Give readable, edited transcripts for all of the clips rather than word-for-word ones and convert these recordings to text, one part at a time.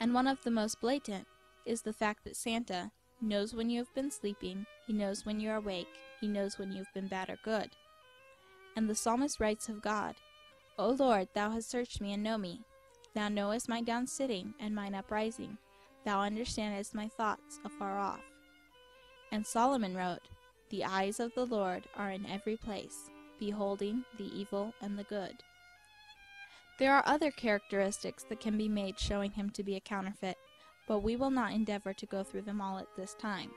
And one of the most blatant is the fact that Santa knows when you have been sleeping, he knows when you are awake, he knows when you've been bad or good. And the psalmist writes of God, O Lord, thou hast searched me and know me. Thou knowest my down sitting and mine uprising. Thou understandest my thoughts afar off. And Solomon wrote, The eyes of the Lord are in every place, beholding the evil and the good. There are other characteristics that can be made showing him to be a counterfeit, but we will not endeavor to go through them all at this time.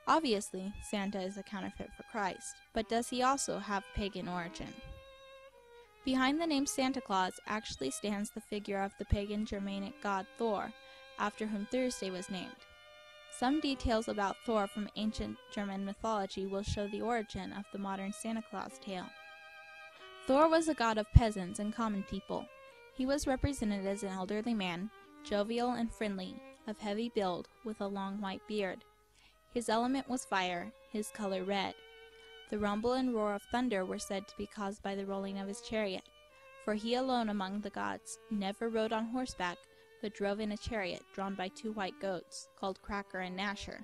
Obviously, Santa is a counterfeit for Christ, but does he also have pagan origin? Behind the name Santa Claus actually stands the figure of the pagan Germanic god Thor, after whom Thursday was named. Some details about Thor from ancient German mythology will show the origin of the modern Santa Claus tale. Thor was a god of peasants and common people. He was represented as an elderly man, jovial and friendly, of heavy build, with a long white beard. His element was fire, his color red. The rumble and roar of thunder were said to be caused by the rolling of his chariot, for he alone among the gods never rode on horseback, but drove in a chariot drawn by 2 white goats, called Cracker and Gnasher.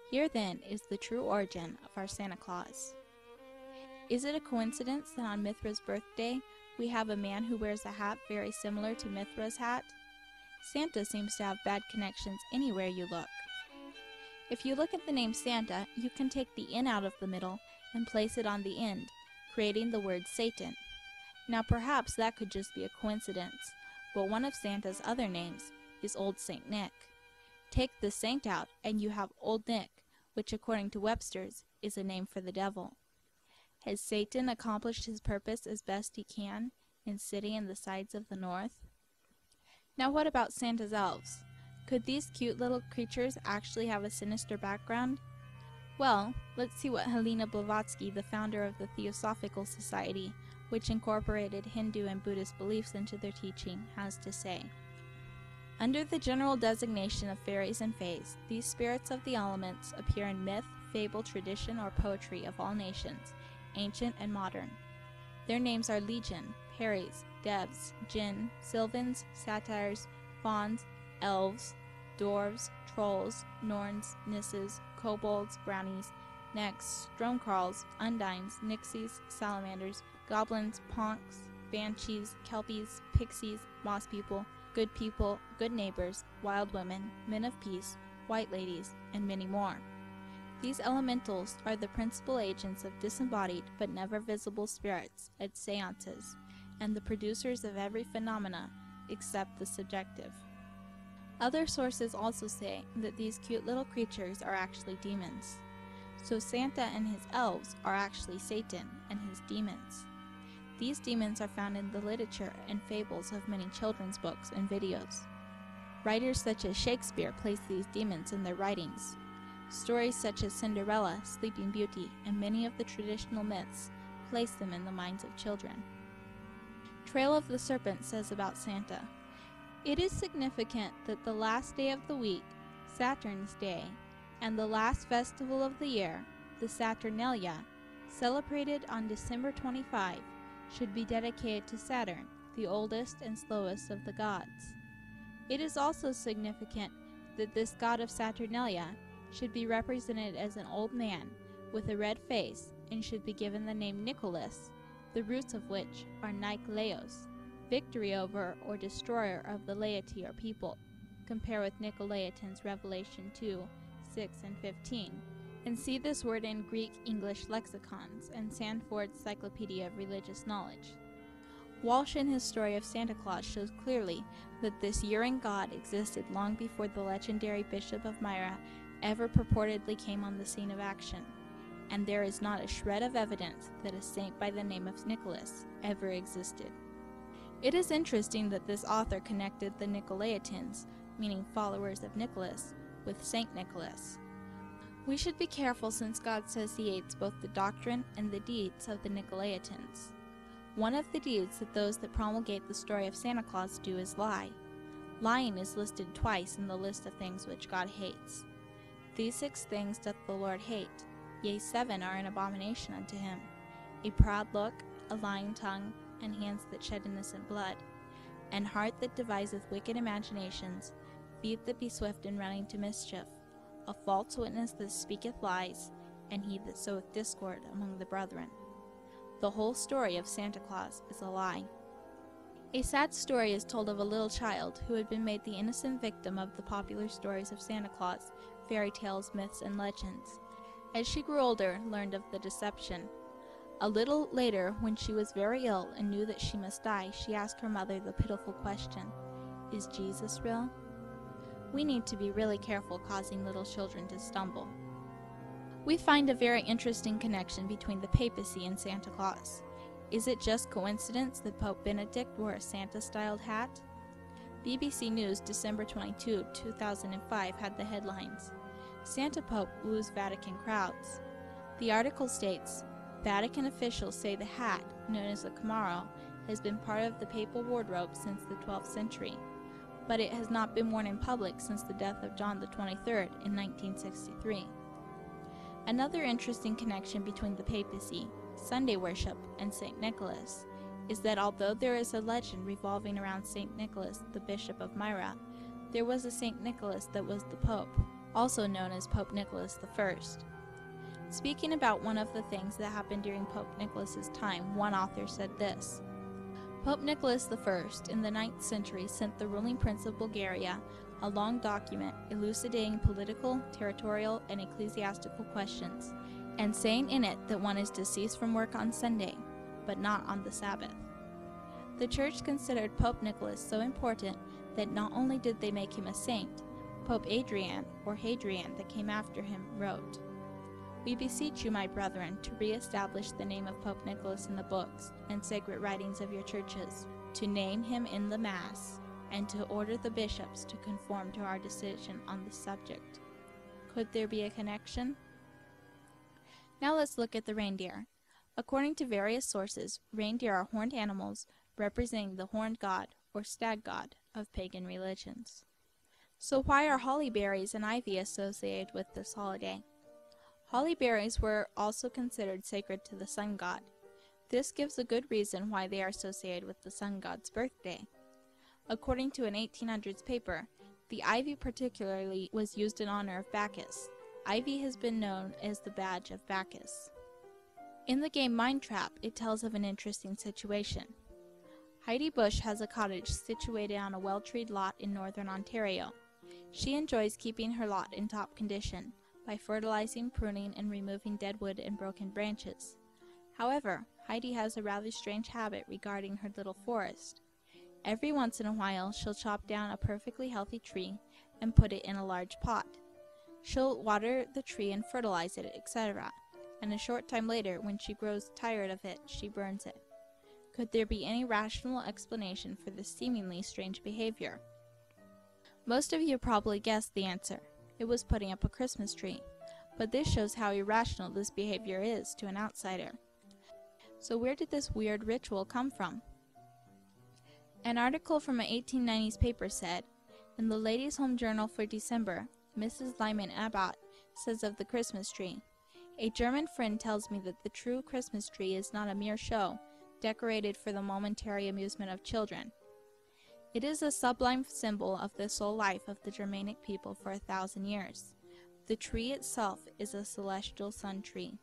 Here then is the true origin of our Santa Claus. Is it a coincidence that on Mithra's birthday we have a man who wears a hat very similar to Mithra's hat? Santa seems to have bad connections anywhere you look. If you look at the name Santa, you can take the N out of the middle and place it on the end, creating the word Satan. Now perhaps that could just be a coincidence, but one of Santa's other names is Old Saint Nick. Take the saint out and you have Old Nick, which according to Webster's is a name for the devil. Has Satan accomplished his purpose as best he can in sitting in the sides of the north? Now what about Santa's elves? Could these cute little creatures actually have a sinister background? Well, let's see what Helena Blavatsky, the founder of the Theosophical Society, which incorporated Hindu and Buddhist beliefs into their teaching, has to say. Under the general designation of fairies and fays, these spirits of the elements appear in myth, fable, tradition, or poetry of all nations, ancient and modern. Their names are Legion, Peris, Devs, Jinn, Sylvans, Satyrs, Fauns, Elves, Dwarves, Trolls, Norns, Nisses, Kobolds, Brownies, Necks, Stromkarls, Undines, Nixies, Salamanders, Goblins, Ponks, Banshees, Kelpies, Pixies, Moss People, Good Neighbors, Wild Women, Men of Peace, White Ladies, and many more. These elementals are the principal agents of disembodied but never visible spirits at seances, and the producers of every phenomena except the subjective. Other sources also say that these cute little creatures are actually demons. So Santa and his elves are actually Satan and his demons. These demons are found in the literature and fables of many children's books and videos. Writers such as Shakespeare place these demons in their writings. Stories such as Cinderella, Sleeping Beauty, and many of the traditional myths place them in the minds of children. Trail of the Serpent says about Santa, "It is significant that the last day of the week, Saturn's Day, and the last festival of the year, the Saturnalia, celebrated on December 25, should be dedicated to Saturn, the oldest and slowest of the gods. It is also significant that this god of Saturnalia should be represented as an old man with a red face and should be given the name Nicholas, the roots of which are Nikolaos, victory over or destroyer of the laity or people. Compare with Nicolaitan's Revelation 2, 6 and 15, and see this word in Greek-English lexicons and Sanford's Cyclopedia of Religious Knowledge. Walsh in his story of Santa Claus shows clearly that this year-end god existed long before the legendary Bishop of Myra ever purportedly came on the scene of action, and there is not a shred of evidence that a saint by the name of Nicholas ever existed. It is interesting that this author connected the Nicolaitans, meaning followers of Nicholas, with Saint Nicholas. We should be careful since God says he hates both the doctrine and the deeds of the Nicolaitans. One of the deeds that those that promulgate the story of Santa Claus do is lie. Lying is listed twice in the list of things which God hates. These 6 things doth the Lord hate, yea 7 are an abomination unto him: a proud look, a lying tongue, and hands that shed innocent blood. and heart that deviseth wicked imaginations, feet that be swift in running to mischief, a false witness that speaketh lies, and he that soweth discord among the brethren. The whole story of Santa Claus is a lie. A sad story is told of a little child who had been made the innocent victim of the popular stories of Santa Claus, fairy tales, myths, and legends. As she grew older, learned of the deception. A little later, when she was very ill and knew that she must die, she asked her mother the pitiful question, "Is Jesus real?" We need to be really careful causing little children to stumble. We find a very interesting connection between the papacy and Santa Claus. Is it just coincidence that Pope Benedict wore a Santa-styled hat? BBC News, December 22, 2005 had the headlines, "Santa Pope woos Vatican crowds." The article states, Vatican officials say the hat, known as a chamorro, has been part of the papal wardrobe since the 12th century, but it has not been worn in public since the death of John XXIII in 1963. Another interesting connection between the papacy, Sunday worship, and St. Nicholas is that although there is a legend revolving around St. Nicholas, the Bishop of Myra, there was a St. Nicholas that was the Pope, also known as Pope Nicholas I. Speaking about one of the things that happened during Pope Nicholas's time, one author said this, Pope Nicholas I in the 9th century sent the ruling prince of Bulgaria a long document elucidating political, territorial, and ecclesiastical questions, and saying in it that one is to cease from work on Sunday, but not on the Sabbath. The Church considered Pope Nicholas so important that not only did they make him a saint, Pope Adrian, or Hadrian that came after him, wrote, "We beseech you, my brethren, to re-establish the name of Pope Nicholas in the books and sacred writings of your churches, to name him in the Mass, and to order the bishops to conform to our decision on this subject." Could there be a connection? Now let's look at the reindeer. According to various sources, reindeer are horned animals representing the horned god, or stag god, of pagan religions. So why are holly berries and ivy associated with this holiday? Holly berries were also considered sacred to the sun god. This gives a good reason why they are associated with the sun god's birthday. According to an 1800s paper, the ivy particularly was used in honor of Bacchus. Ivy has been known as the badge of Bacchus. In the game Mind Trap, it tells of an interesting situation. Heidi Bush has a cottage situated on a well-treed lot in northern Ontario. She enjoys keeping her lot in top condition by fertilizing, pruning, and removing dead wood and broken branches. However, Heidi has a rather strange habit regarding her little forest. Every once in a while, she'll chop down a perfectly healthy tree and put it in a large pot. She'll water the tree and fertilize it, etc., and a short time later, when she grows tired of it, she burns it. Could there be any rational explanation for this seemingly strange behavior? Most of you probably guessed the answer. It was putting up a Christmas tree. But this shows how irrational this behavior is to an outsider. So where did this weird ritual come from? An article from an 1890s paper said, in the Ladies' Home Journal for December, Mrs. Lyman Abbott says of the Christmas tree, "A German friend tells me that the true Christmas tree is not a mere show, decorated for the momentary amusement of children. It is a sublime symbol of the soul life of the Germanic people for 1,000 years. The tree itself is a celestial sun tree."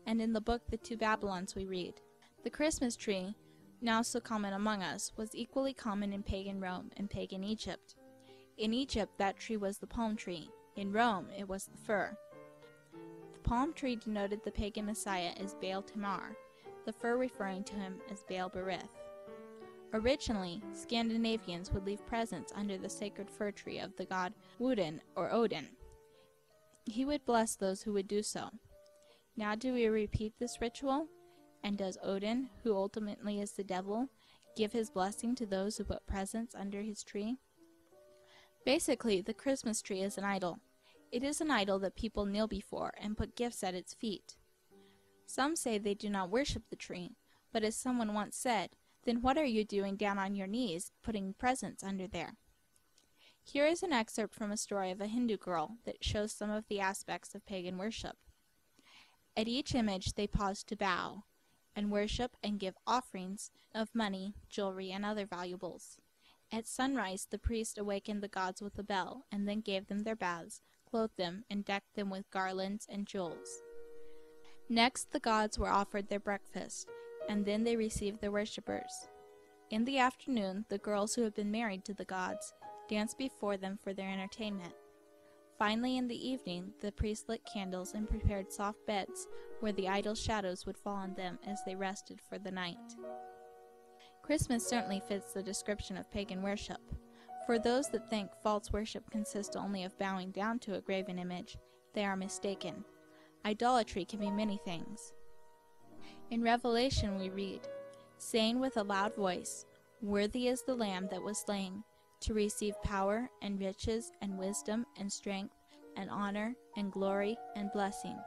And in the book The Two Babylons we read, the Christmas tree, now so common among us, was equally common in pagan Rome and pagan Egypt. In Egypt, that tree was the palm tree. In Rome, it was the fir. The palm tree denoted the pagan messiah as Baal Tamar, the fir referring to him as Baal Berith. Originally, Scandinavians would leave presents under the sacred fir tree of the god Woden or Odin. He would bless those who would do so. Now do we repeat this ritual? And does Odin, who ultimately is the devil, give his blessing to those who put presents under his tree? Basically, the Christmas tree is an idol. It is an idol that people kneel before and put gifts at its feet. Some say they do not worship the tree, but as someone once said, then what are you doing down on your knees putting presents under there? Here is an excerpt from a story of a Hindu girl that shows some of the aspects of pagan worship. At each image they paused to bow. and worship and give offerings of money, jewelry, and other valuables. At sunrise the priest awakened the gods with a bell, and then gave them their baths, clothed them, and decked them with garlands and jewels. Next the gods were offered their breakfast, and then they received their worshippers. In the afternoon the girls who had been married to the gods danced before them for their entertainment. Finally, in the evening, the priest lit candles and prepared soft beds where the idol shadows would fall on them as they rested for the night. Christmas certainly fits the description of pagan worship. For those that think false worship consists only of bowing down to a graven image, they are mistaken. Idolatry can be many things. In Revelation we read, saying with a loud voice, "Worthy is the Lamb that was slain, to receive power and riches and wisdom and strength and honor and glory and blessing."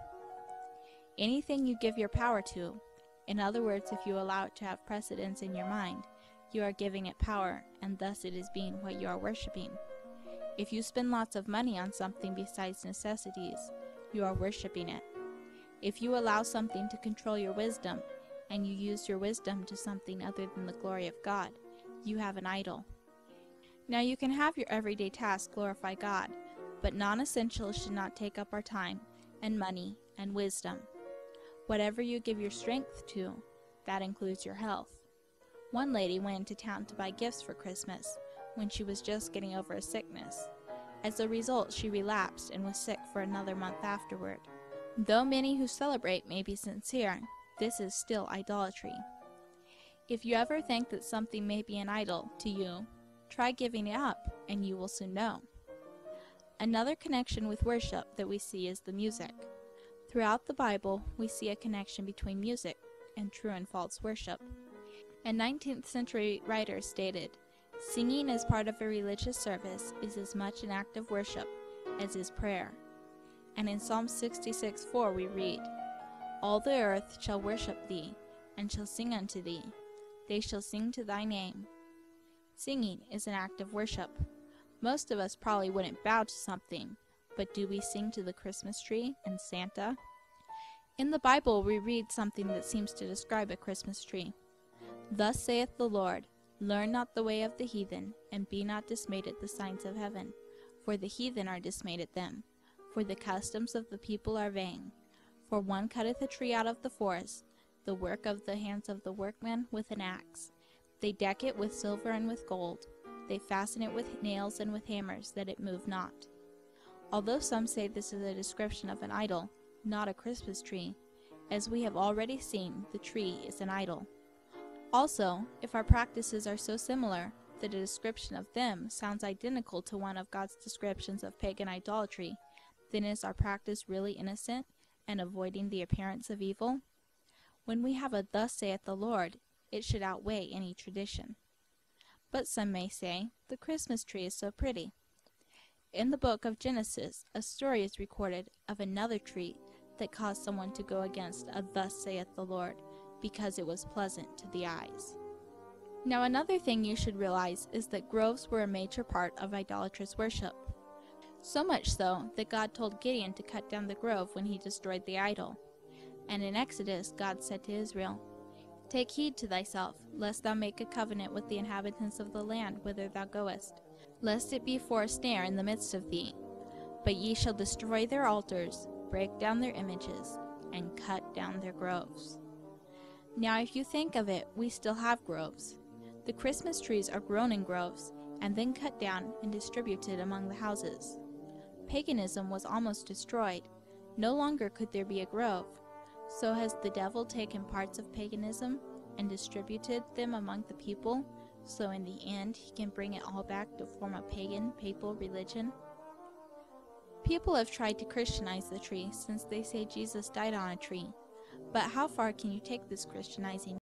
Anything you give your power to, in other words, if you allow it to have precedence in your mind, you are giving it power, and thus it is being what you are worshiping. If you spend lots of money on something besides necessities, you are worshiping it. If you allow something to control your wisdom, and you use your wisdom to something other than the glory of God, you have an idol. Now you can have your everyday tasks glorify God, but non-essentials should not take up our time, and money, and wisdom. Whatever you give your strength to, that includes your health. One lady went into town to buy gifts for Christmas when she was just getting over a sickness. As a result, she relapsed and was sick for another month afterward. Though many who celebrate may be sincere, this is still idolatry. If you ever think that something may be an idol to you, try giving it up, and you will soon know. Another connection with worship that we see is the music. Throughout the Bible, we see a connection between music and true and false worship. A 19th century writer stated, "Singing as part of a religious service is as much an act of worship as is prayer." And in Psalm 66:4 we read, "All the earth shall worship thee, and shall sing unto thee. They shall sing to thy name." Singing is an act of worship. Most of us probably wouldn't bow to something, but do we sing to the Christmas tree and Santa? In the Bible we read something that seems to describe a Christmas tree. "Thus saith the Lord, learn not the way of the heathen, and be not dismayed at the signs of heaven. For the heathen are dismayed at them, for the customs of the people are vain. For one cutteth a tree out of the forest, the work of the hands of the workman with an axe. They deck it with silver and with gold. They fasten it with nails and with hammers, that it move not." Although some say this is a description of an idol, not a Christmas tree, as we have already seen, the tree is an idol. Also, if our practices are so similar that a description of them sounds identical to one of God's descriptions of pagan idolatry, then is our practice really innocent and avoiding the appearance of evil? When we have a "Thus saith the Lord," it should outweigh any tradition. But some may say, the Christmas tree is so pretty. In the book of Genesis, a story is recorded of another tree that caused someone to go against a "Thus saith the Lord," because it was pleasant to the eyes. Now another thing you should realize is that groves were a major part of idolatrous worship. So much so that God told Gideon to cut down the grove when he destroyed the idol. And in Exodus, God said to Israel, "Take heed to thyself, lest thou make a covenant with the inhabitants of the land whither thou goest, lest it be for a snare in the midst of thee. But ye shall destroy their altars, break down their images, and cut down their groves." Now if you think of it, we still have groves. The Christmas trees are grown in groves, and then cut down and distributed among the houses. Paganism was almost destroyed. No longer could there be a grove. So has the devil taken parts of paganism and distributed them among the people, so in the end he can bring it all back to form a pagan papal religion? People have tried to Christianize the tree since they say Jesus died on a tree. But how far can you take this Christianizing?